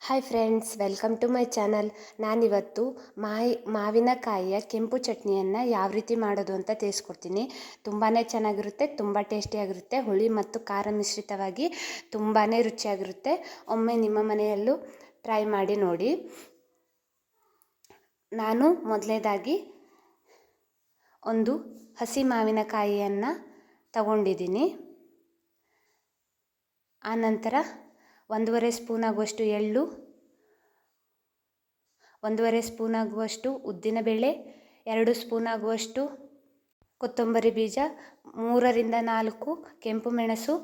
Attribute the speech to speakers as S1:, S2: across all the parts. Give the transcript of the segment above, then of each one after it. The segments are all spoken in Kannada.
S1: Hi friends, welcome to my channel. ನಾನಿವತ್ತು ಮಾವಿನಕಾಯಿಯ ಕೆಂಪು ಚಟ್ನಿಯನ್ನು ಯಾವ ರೀತಿ ಮಾಡೋದು ಅಂತ ತಿಳಿಸ್ಕೊಡ್ತೀನಿ. ತುಂಬಾ ಚೆನ್ನಾಗಿರುತ್ತೆ, ತುಂಬ ಟೇಸ್ಟಿಯಾಗಿರುತ್ತೆ. ಹುಳಿ ಮತ್ತು ಖಾರ ಮಿಶ್ರಿತವಾಗಿ ತುಂಬಾ ರುಚಿಯಾಗಿರುತ್ತೆ. ಒಮ್ಮೆ ನಿಮ್ಮ ಮನೆಯಲ್ಲೂ ಟ್ರೈ ಮಾಡಿ ನೋಡಿ. ನಾನು ಮೊದಲನೇದಾಗಿ ಒಂದು ಹಸಿ ಮಾವಿನಕಾಯಿಯನ್ನು ತಗೊಂಡಿದ್ದೀನಿ. ಆನಂತರ 1.5 ಸ್ಪೂನ್ ಆಗುವಷ್ಟು ಎಳ್ಳು, 1.5 ಸ್ಪೂನ್ ಆಗುವಷ್ಟು ಉದ್ದಿನಬೇಳೆ, 2 ಸ್ಪೂನ್ ಆಗುವಷ್ಟು ಕೊತ್ತಂಬರಿ ಬೀಜ, 3ರಿಂದ 4 ಕೆಂಪು ಮೆಣಸು,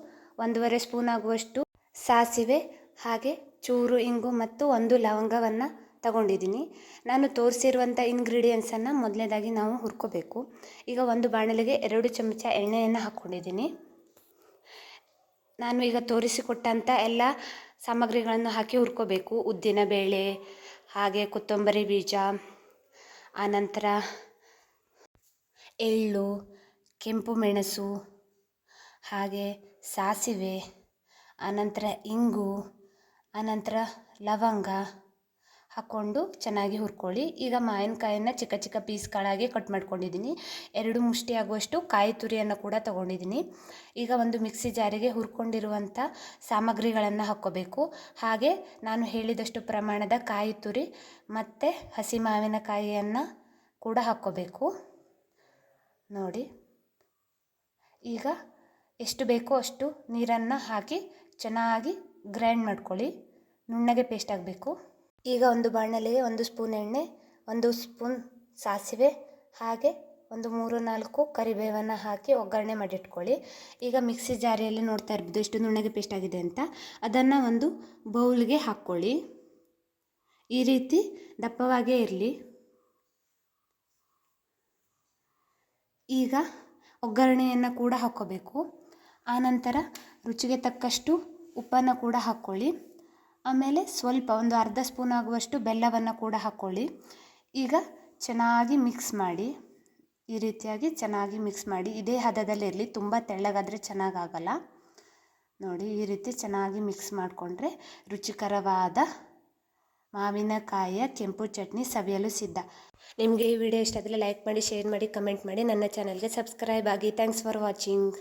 S1: 1.5 ಸ್ಪೂನ್ ಆಗುವಷ್ಟು ಸಾಸಿವೆ, ಹಾಗೆ ಚೂರು ಇಂಗು ಮತ್ತು 1 ಲವಂಗವನ್ನು ತಗೊಂಡಿದ್ದೀನಿ. ನಾನು ತೋರಿಸಿರುವಂಥ ಇಂಗ್ರೀಡಿಯೆಂಟ್ಸನ್ನು ಮೊದಲನೇದಾಗಿ ನಾವು ಹುರ್ಕೋಬೇಕು. ಈಗ ಒಂದು ಬಾಣಲೆಗೆ 2 ಚಮಚ ಎಣ್ಣೆಯನ್ನು ಹಾಕ್ಕೊಂಡಿದ್ದೀನಿ. ನಾನು ಈಗ ತೋರಿಸಿಕೊಟ್ಟಂಥ ಎಲ್ಲ ಸಾಮಗ್ರಿಗಳನ್ನು ಹಾಕಿ ಹುರ್ಕೋಬೇಕು. ಉದ್ದಿನಬೇಳೆ, ಹಾಗೆ ಕೊತ್ತಂಬರಿ ಬೀಜ, ಆನಂತರ ಎಳ್ಳು, ಕೆಂಪು ಮೆಣಸು, ಹಾಗೆ ಸಾಸಿವೆ, ಆನಂತರ ಇಂಗು, ಆನಂತರ ಲವಂಗ ಹಾಕ್ಕೊಂಡು ಚೆನ್ನಾಗಿ ಹುರ್ಕೊಳ್ಳಿ. ಈಗ ಮಾವಿನಕಾಯನ್ನು ಚಿಕ್ಕ ಚಿಕ್ಕ ಪೀಸ್ಗಳಾಗಿ ಕಟ್ ಮಾಡ್ಕೊಂಡಿದ್ದೀನಿ. 2 ಮುಷ್ಟಿ ಆಗುವಷ್ಟು ಕಾಯಿ ತುರಿಯನ್ನು ಕೂಡ ತಗೊಂಡಿದ್ದೀನಿ. ಈಗ ಒಂದು ಮಿಕ್ಸಿ ಜಾರಿಗೆ ಹುರ್ಕೊಂಡಿರುವಂಥ ಸಾಮಗ್ರಿಗಳನ್ನು ಹಾಕ್ಕೋಬೇಕು. ಹಾಗೆ ನಾನು ಹೇಳಿದಷ್ಟು ಪ್ರಮಾಣದ ಕಾಯಿ ತುರಿ ಮತ್ತು ಹಸಿ ಮಾವಿನಕಾಯಿಯನ್ನು ಕೂಡ ಹಾಕ್ಕೋಬೇಕು. ನೋಡಿ, ಈಗ ಎಷ್ಟು ಬೇಕೋ ಅಷ್ಟು ನೀರನ್ನು ಹಾಕಿ ಚೆನ್ನಾಗಿ ಗ್ರೈಂಡ್ ಮಾಡ್ಕೊಳ್ಳಿ. ನುಣ್ಣಗೆ ಪೇಸ್ಟ್ ಆಗಬೇಕು. ಈಗ ಒಂದು ಬಾಣಲೆಗೆ 1 ಸ್ಪೂನ್ ಎಣ್ಣೆ, 1 ಸ್ಪೂನ್ ಸಾಸಿವೆ, ಹಾಗೆ ಒಂದು 3-4 ಕರಿಬೇವನ್ನು ಹಾಕಿ ಒಗ್ಗರಣೆ ಮಾಡಿಟ್ಕೊಳ್ಳಿ. ಈಗ ಮಿಕ್ಸಿ ಜಾರಿಯಲ್ಲಿ ನೋಡ್ತಾ ಇರ್ಬೋದು ಎಷ್ಟು ನುಣ್ಣಗೆ ಪೇಸ್ಟ್ ಆಗಿದೆ ಅಂತ. ಅದನ್ನು ಒಂದು ಬೌಲ್ಗೆ ಹಾಕ್ಕೊಳ್ಳಿ. ಈ ರೀತಿ ದಪ್ಪವಾಗೇ ಇರಲಿ. ಈಗ ಒಗ್ಗರಣೆಯನ್ನು ಕೂಡ ಹಾಕ್ಕೋಬೇಕು. ಆನಂತರ ರುಚಿಗೆ ತಕ್ಕಷ್ಟು ಉಪ್ಪನ್ನು ಕೂಡ ಹಾಕ್ಕೊಳ್ಳಿ. ಆಮೇಲೆ ಸ್ವಲ್ಪ ಒಂದು ಅರ್ಧ ಸ್ಪೂನ್ ಆಗುವಷ್ಟು ಬೆಲ್ಲವನ್ನು ಕೂಡ ಹಾಕ್ಕೊಳ್ಳಿ. ಈಗ ಚೆನ್ನಾಗಿ ಮಿಕ್ಸ್ ಮಾಡಿ. ಈ ರೀತಿಯಾಗಿ ಚೆನ್ನಾಗಿ ಮಿಕ್ಸ್ ಮಾಡಿ. ಇದೇ ಹದದಲ್ಲಿರಲಿ, ತುಂಬ ತೆಳ್ಳಗಾದರೆ ಚೆನ್ನಾಗಾಗಲ್ಲ. ನೋಡಿ, ಈ ರೀತಿ ಚೆನ್ನಾಗಿ ಮಿಕ್ಸ್ ಮಾಡಿಕೊಂಡ್ರೆ ರುಚಿಕರವಾದ ಮಾವಿನಕಾಯಿಯ ಕೆಂಪು ಚಟ್ನಿ ಸವಿಯಲು ಸಿದ್ಧ. ನಿಮಗೆ ಈ ವಿಡಿಯೋ ಇಷ್ಟ ಆದರೆ ಲೈಕ್ ಮಾಡಿ, ಶೇರ್ ಮಾಡಿ, ಕಮೆಂಟ್ ಮಾಡಿ. ನನ್ನ ಚಾನಲ್ಗೆ ಸಬ್ಸ್ಕ್ರೈಬ್ ಆಗಿ. Thanks for watching.